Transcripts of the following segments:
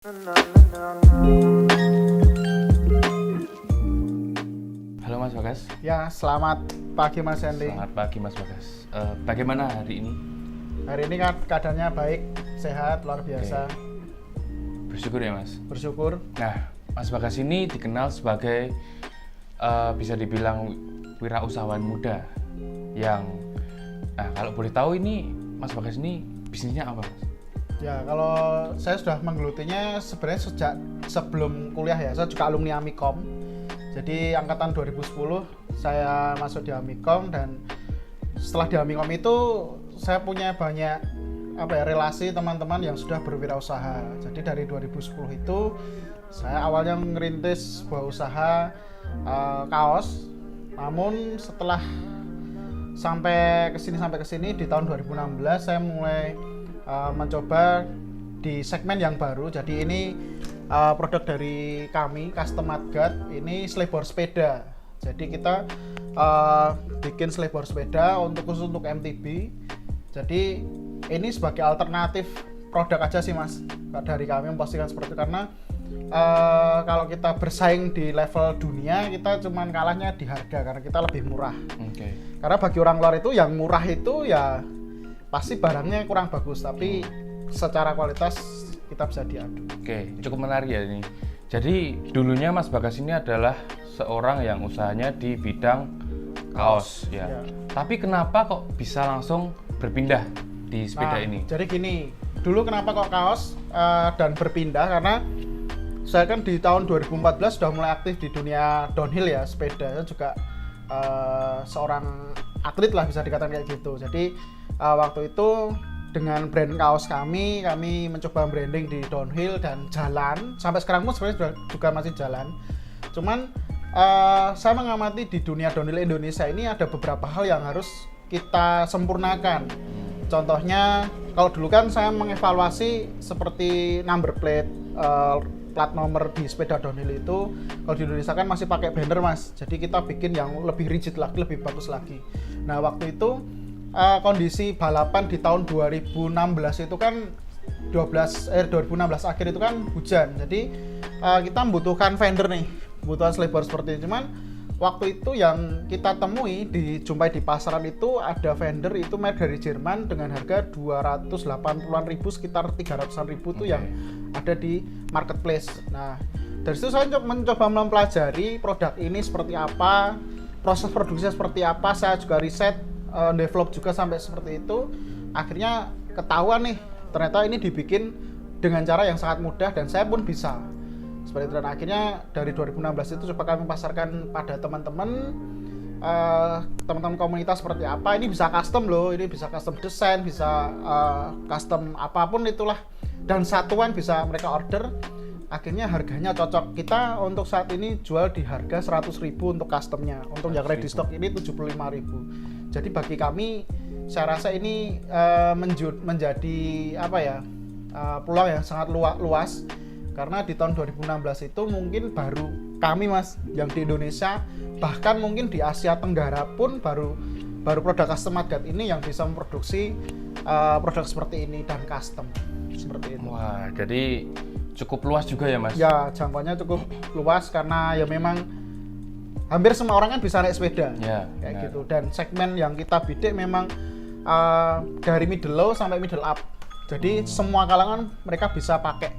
Halo Mas Bagas. Ya, selamat pagi Mas Hendy. Selamat pagi Mas Bagas. Bagaimana hari ini? Hari ini kan keadaannya baik, sehat, luar biasa. Bersyukur ya Mas. Bersyukur. Nah, Mas Bagas ini dikenal sebagai bisa dibilang wirausahawan muda yang, kalau boleh tahu ini Mas Bagas ini bisnisnya apa Mas? Ya, kalau saya sudah menggelutinya sebenarnya sejak sebelum kuliah ya. Saya juga alumni Amikom. Jadi angkatan 2010 saya masuk di Amikom, dan setelah di Amikom itu saya punya banyak relasi teman-teman yang sudah berwirausaha. Jadi dari 2010 itu saya awalnya ngerintis sebuah usaha kaos. Namun setelah sampai kesini di tahun 2016 saya mulai mencoba di segmen yang baru. Jadi ini produk dari kami, Custom Mudguard, ini selebor sepeda. Jadi kita bikin selebor sepeda khusus untuk MTB. Jadi ini sebagai alternatif produk aja sih Mas, dari kami memposisikan seperti itu, karena kalau kita bersaing di level dunia kita cuman kalahnya di harga karena kita lebih murah. Karena bagi orang luar itu yang murah itu ya pasti barangnya kurang bagus, tapi secara kualitas kita bisa diadu. Cukup menarik ya ini. Jadi dulunya Mas Bagas ini adalah seorang yang usahanya di bidang kaos ya. Tapi kenapa kok bisa langsung berpindah di sepeda ini? Jadi gini, dulu kenapa kok kaos dan berpindah, karena saya kan di tahun 2014 sudah mulai aktif di dunia downhill ya, sepeda. Saya juga seorang atlet lah, bisa dikatakan kayak gitu. Jadi waktu itu dengan brand kaos kami mencoba branding di downhill dan jalan. Sampai sekarang pun sebenarnya juga masih jalan. Cuman saya mengamati di dunia downhill Indonesia ini ada beberapa hal yang harus kita sempurnakan. Contohnya, kalau dulu kan saya mengevaluasi seperti number plate, plat nomor di sepeda downhill itu, kalau di Indonesia kan masih pakai banner Mas. Jadi kita bikin yang lebih rigid lagi, lebih bagus lagi. Nah, waktu itu kondisi balapan di tahun 2016 itu kan 2016 akhir itu kan hujan. Jadi kita membutuhkan fender nih, kebutuhan selebor seperti ini. Cuman waktu itu yang kita temui, dijumpai di pasaran itu ada fender itu merek dari Jerman dengan harga 280-an ribu, sekitar 300-an ribu itu yang ada di marketplace. Nah, dari situ saya mencoba mempelajari produk ini seperti apa, proses produksinya seperti apa. Saya juga riset, develop juga sampai seperti itu. Akhirnya ketahuan nih, ternyata ini dibikin dengan cara yang sangat mudah dan saya pun bisa seperti itu. Dan akhirnya dari 2016 itu coba kami pasarkan pada teman-teman komunitas seperti apa. Ini bisa custom loh, ini bisa custom desain, bisa custom apapun itulah, dan satuan bisa mereka order. Akhirnya harganya cocok. Kita untuk saat ini jual di harga 100.000 untuk customnya. Untuk yang ready stock ini 75.000. Jadi bagi kami, saya rasa ini menjadi peluang yang sangat luas. Karena di tahun 2016 itu mungkin baru kami Mas yang di Indonesia, bahkan mungkin di Asia Tenggara pun baru produk Custom Mudguard ini yang bisa memproduksi produk seperti ini dan custom seperti itu. Wah, jadi cukup luas juga ya Mas? Ya, jangkauannya cukup luas karena ya memang hampir semua orang kan bisa naik sepeda kayak gitu. Dan segmen yang kita bidik memang dari middle low sampai middle up. Jadi semua kalangan mereka bisa pakai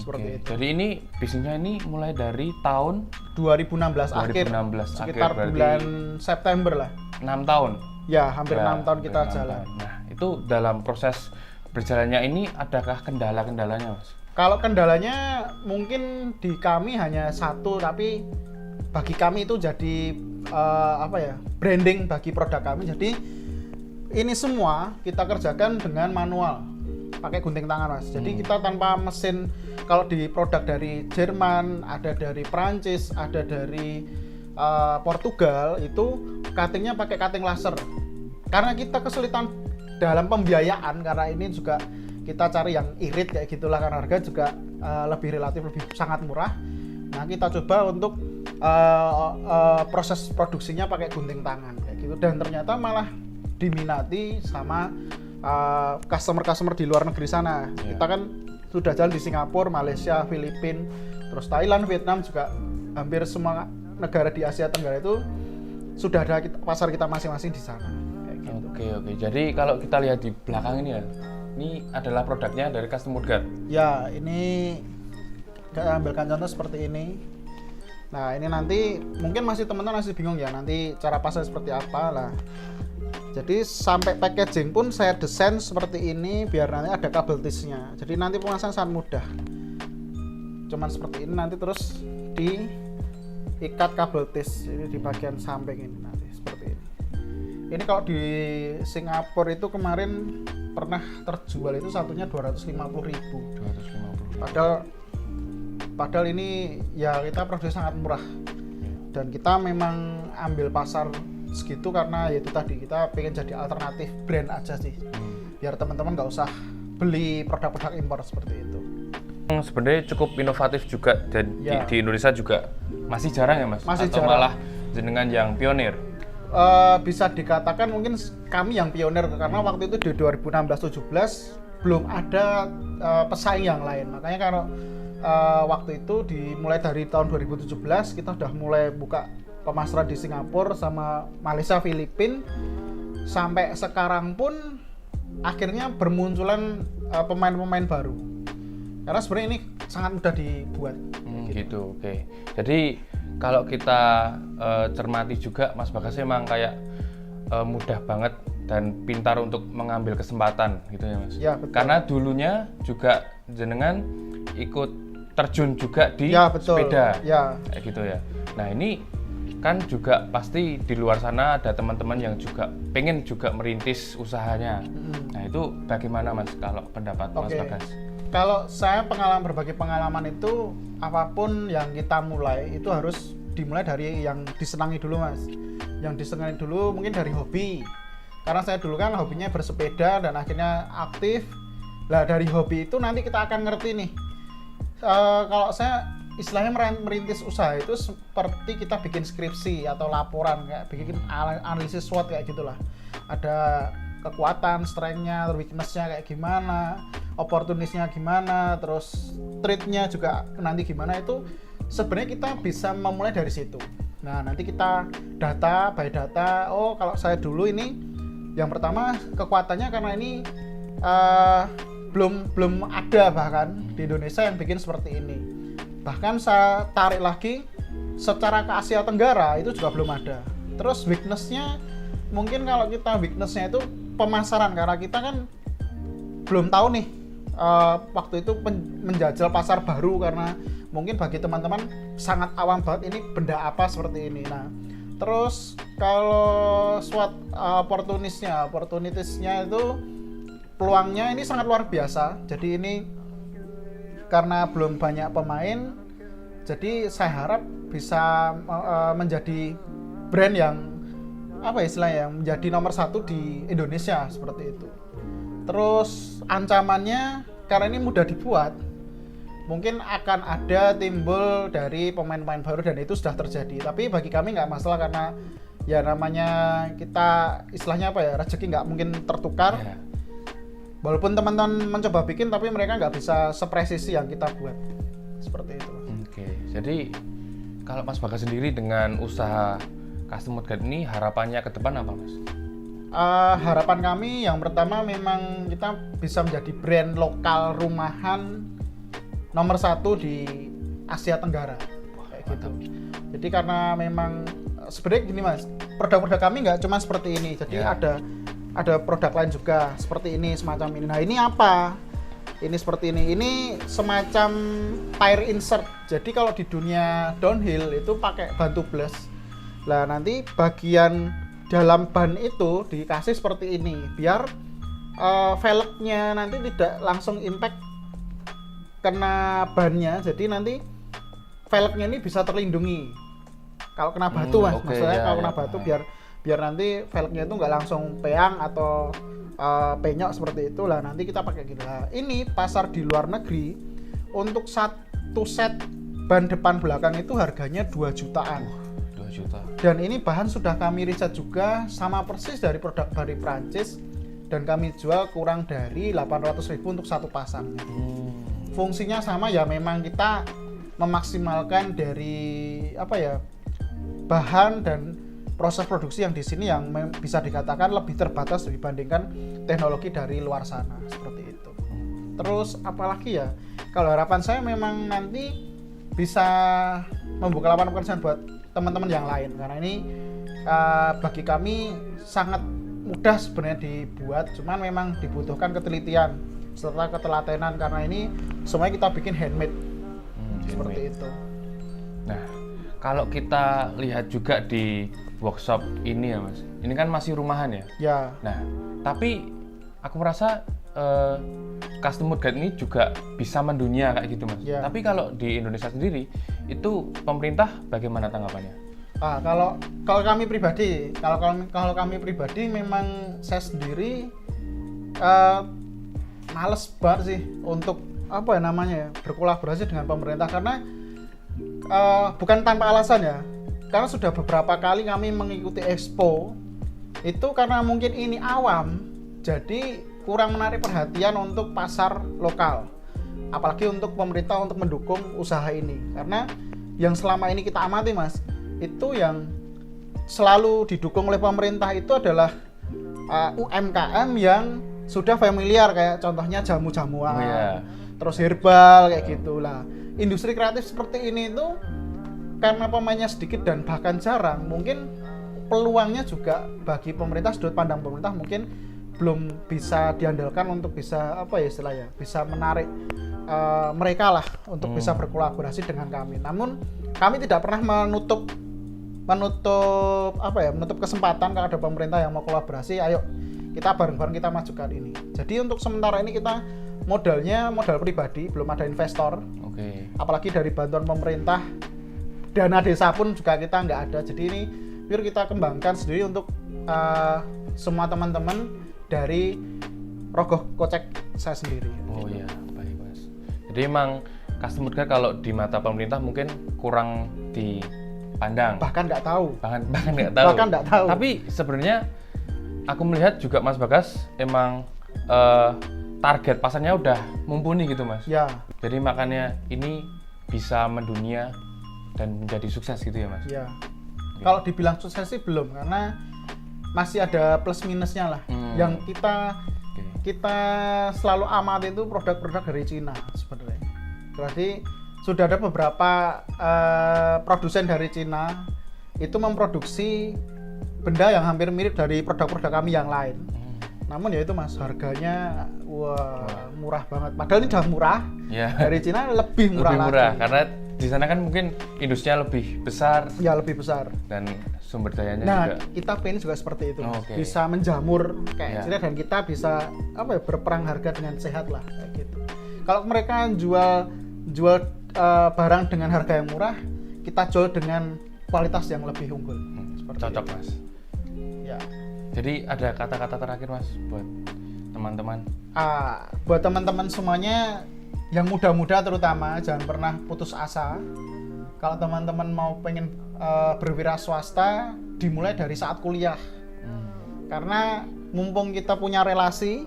seperti itu. Jadi ini bisnisnya ini mulai dari tahun 2016 akhir, sekitar bulan September lah. 6 tahun? Ya, hampir 6 tahun kita jalan. Nah, itu dalam proses berjalannya ini adakah kendala-kendalanya Mas? Kalau kendalanya mungkin di kami hanya satu, tapi bagi kami itu jadi branding bagi produk kami. Jadi ini semua kita kerjakan dengan manual, pakai gunting tangan Mas. Jadi kita tanpa mesin. Kalau di produk dari Jerman, ada dari Prancis, ada dari Portugal, itu cuttingnya pakai cutting laser. Karena kita kesulitan dalam pembiayaan, karena ini juga kita cari yang irit kayak gitulah, karena harga juga lebih sangat murah. Nah, kita coba untuk proses produksinya pakai gunting tangan kayak gitu, dan ternyata malah diminati sama customer di luar negeri sana. Kita kan sudah jalan di Singapura, Malaysia, Filipina, terus Thailand, Vietnam, juga hampir semua negara di Asia Tenggara itu sudah ada pasar kita masing-masing di sana. Kayak gitu. Oke. Jadi kalau kita lihat di belakang ini ya, ini adalah produknya dari Custom Woodguard. Ya, ini kita ambilkan contoh seperti ini. Nah, ini nanti mungkin teman-teman masih bingung ya, nanti cara pasang seperti apa lah. Jadi sampai packaging pun saya desain seperti ini biar nanti ada kabel tisnya. Jadi nanti pemasangan sangat mudah. Cuman seperti ini, nanti terus diikat kabel tis ini di bagian samping ini nanti seperti ini. Ini kalau di Singapura itu kemarin pernah terjual itu satunya 250.000. 250. Padahal ini ya kita produksi sangat murah. Dan kita memang ambil pasar segitu karena yaitu tadi kita pengen jadi alternatif brand aja sih. Biar teman-teman nggak usah beli produk-produk impor seperti itu. Sebenarnya cukup inovatif juga dan Ya. di Indonesia juga masih jarang ya Mas? Masih Atau jarang. malah jenengan yang pionir? Bisa dikatakan mungkin kami yang pionir karena waktu itu di 2016-17 belum ada pesaing yang lain. Makanya kalau waktu itu dimulai dari tahun 2017 kita udah mulai buka pemasaran di Singapura sama Malaysia, Filipina, sampai sekarang pun akhirnya bermunculan pemain-pemain baru. Karena sebenarnya ini sangat mudah dibuat. Gitu, oke. Jadi kalau kita cermati juga Mas Bagas memang kayak mudah banget dan pintar untuk mengambil kesempatan gitu ya Mas. Ya, betul. Karena dulunya juga jenengan ikut terjun juga di Ya, betul. sepeda. Ya. Kayak gitu ya. Nah, ini kan juga pasti di luar sana ada teman-teman yang juga pengen juga merintis usahanya. Nah, itu bagaimana Mas kalau pendapat Mas Oke. Bagas? Kalau saya berbagi pengalaman itu apapun yang kita mulai itu harus dimulai dari yang disenangi dulu Mas. Yang disenangi dulu mungkin dari hobi. Karena saya dulu kan hobinya bersepeda dan akhirnya aktif. Lah dari hobi itu nanti kita akan ngerti nih. Kalau saya istilahnya merintis usaha itu seperti kita bikin skripsi atau laporan, kayak bikin analisis SWOT kayak gitulah. Ada kekuatan, strength-nya, weakness-nya kayak gimana, opportunity-nya gimana, terus trade-nya juga nanti gimana, itu sebenarnya kita bisa memulai dari situ. Nah, nanti kita data by data. Oh, kalau saya dulu ini yang pertama kekuatannya karena ini belum ada bahkan di Indonesia yang bikin seperti ini. Bahkan saya tarik lagi secara ke Asia Tenggara itu juga belum ada. Terus weakness-nya mungkin kalau kita weakness-nya itu pemasaran, karena kita kan belum tahu nih waktu itu menjajal pasar baru, karena mungkin bagi teman-teman sangat awam banget ini benda apa seperti ini. Nah, terus kalau SWOT opportunities-nya itu peluangnya ini sangat luar biasa. Jadi ini karena belum banyak pemain, jadi saya harap bisa menjadi brand yang apa istilahnya, yang menjadi nomor satu di Indonesia seperti itu. Terus ancamannya karena ini mudah dibuat, mungkin akan ada timbul dari pemain-pemain baru dan itu sudah terjadi. Tapi bagi kami nggak masalah karena ya namanya kita istilahnya apa ya, rezeki nggak mungkin tertukar. Ya. Walaupun teman-teman mencoba bikin, tapi mereka nggak bisa sepresisi yang kita buat. Seperti itu. Oke, jadi kalau Mas Bagas sendiri dengan usaha Custom Woodguard ini harapannya ke depan apa Mas? Harapan kami yang pertama memang kita bisa menjadi brand lokal rumahan nomor satu di Asia Tenggara. Kayak gitu. Jadi karena memang sebenarnya gini Mas, produk-produk kami nggak cuma seperti ini. Jadi ada produk lain juga seperti ini, semacam ini. Nah, ini apa? Ini seperti ini. Ini semacam tire insert. Jadi kalau di dunia downhill itu pakai ban tubeless. Lah nanti bagian dalam ban itu dikasih seperti ini biar velgnya nanti tidak langsung impact kena bannya. Jadi nanti velgnya ini bisa terlindungi kalau kena batu Mas. Maksudnya kalau kena batu biar nanti velgnya itu nggak langsung peang atau penyok seperti itu. Lah nanti kita pakai gitu. Lah ini pasar di luar negeri untuk satu set ban depan belakang itu harganya 2 jutaan. 2 juta. Dan ini bahan sudah kami riset juga, sama persis dari produk dari Prancis, dan kami jual kurang dari 800.000 untuk satu pasangnya. fungsinya sama ya, memang kita memaksimalkan dari apa ya, bahan dan proses produksi yang di sini yang bisa dikatakan lebih terbatas dibandingkan teknologi dari luar sana, seperti itu. Terus apalagi ya, kalau harapan saya memang nanti bisa membuka lapangan pekerjaan buat teman-teman yang lain, karena ini bagi kami sangat mudah sebenarnya dibuat, cuman memang dibutuhkan ketelitian serta ketelatenan, karena ini semuanya kita bikin handmade. Seperti itu. Nah, kalau kita lihat juga di workshop ini ya Mas, ini kan masih rumahan ya? Ya. Nah, tapi aku merasa custom wood guide ini juga bisa mendunia kayak gitu Mas. Ya. Tapi kalau di Indonesia sendiri, itu pemerintah bagaimana tanggapannya? Kalau kami pribadi, kalau kami pribadi memang saya sendiri males banget sih untuk apa ya namanya ya, berkolaborasi dengan pemerintah, karena bukan tanpa alasan ya, karena sudah beberapa kali kami mengikuti expo itu, karena mungkin ini awam jadi kurang menarik perhatian untuk pasar lokal, apalagi untuk pemerintah untuk mendukung usaha ini. Karena yang selama ini kita amati Mas, itu yang selalu didukung oleh pemerintah itu adalah UMKM yang sudah familiar, kayak contohnya jamu-jamuan, Oh, iya. terus herbal kayak gitulah. Industri kreatif seperti ini itu karena pemainnya sedikit dan bahkan jarang, mungkin peluangnya juga bagi pemerintah, sudut pandang pemerintah mungkin belum bisa diandalkan untuk bisa apa ya istilahnya, bisa menarik mereka lah untuk bisa berkolaborasi dengan kami. Namun kami tidak pernah menutup kesempatan kalau ada pemerintah yang mau kolaborasi, ayo kita bareng-bareng kita majukan ini. Jadi untuk sementara ini kita modalnya modal pribadi, belum ada investor. Oke. Apalagi dari bantuan pemerintah, dana desa pun juga kita nggak ada. Jadi ini biar kita kembangkan sendiri untuk semua teman-teman dari Rogoh Kocek saya sendiri. Oh iya, baik Mas. Jadi emang custom wood guide kalau di mata pemerintah mungkin kurang dipandang. Bahkan nggak tahu. Bahkan nggak tahu. Bahkan nggak tahu. Tapi sebenarnya aku melihat juga Mas Bagas emang target pasarnya udah mumpuni gitu Mas. Ya. Jadi makanya ini bisa mendunia dan menjadi sukses gitu ya Mas. Ya. Kalau dibilang sukses sih belum, karena masih ada plus minusnya lah. Yang kita selalu amati itu produk-produk dari Cina sebenarnya. Berarti sudah ada beberapa produsen dari Cina itu memproduksi benda yang hampir mirip dari produk-produk kami yang lain. Namun ya itu Mas, harganya murah banget. Padahal ini udah murah. Ya. Dari Cina lebih murah Lebih murah lagi. karena di sana kan mungkin industrinya lebih besar Ya lebih besar. dan sumber dayanya Nah, juga. kita pengen juga seperti itu, Mas. Oke. Bisa menjamur Ya. kayak Cina dan kita bisa apa ya, berperang harga dengan sehat lah kayak gitu. Kalau mereka jual barang dengan harga yang murah, kita jual dengan kualitas yang lebih unggul. Seperti Cocok itu. Mas. Ya. Jadi ada kata-kata terakhir Mas buat teman-teman. Buat teman-teman semuanya yang muda-muda terutama, jangan pernah putus asa. Kalau teman-teman mau pengen berwira swasta, dimulai dari saat kuliah. Karena mumpung kita punya relasi,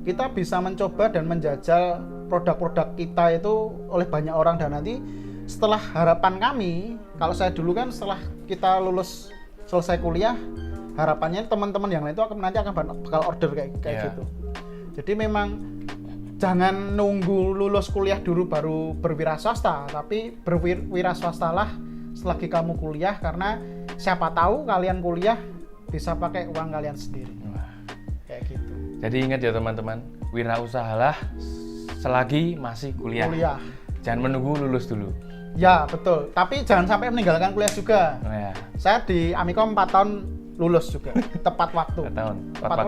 kita bisa mencoba dan menjajal produk-produk kita itu oleh banyak orang. Dan nanti setelah harapan kami, kalau saya dulu kan setelah kita lulus selesai kuliah, harapannya teman-teman yang lain itu nanti akan bakal order kayak gitu. Jadi memang jangan nunggu lulus kuliah dulu baru berwira swasta, tapi berwira swastalah selagi kamu kuliah, karena siapa tahu kalian kuliah bisa pakai uang kalian sendiri. Kayak gitu. Jadi ingat ya teman-teman, wirausahalah selagi masih kuliah. Jangan menunggu lulus dulu. Ya betul, tapi jangan sampai meninggalkan kuliah juga. Ya. Saya di Amikom 4 tahun lulus juga, tepat waktu. 4 tahun.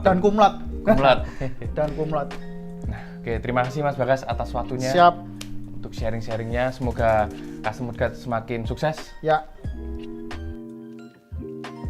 Dan kumlot. Kumlot. Dan kumlot. Nah, oke, terima kasih Mas Bagas atas waktunya. Siap. Untuk sharing-sharingnya, semoga custom wood guide semakin sukses. Ya.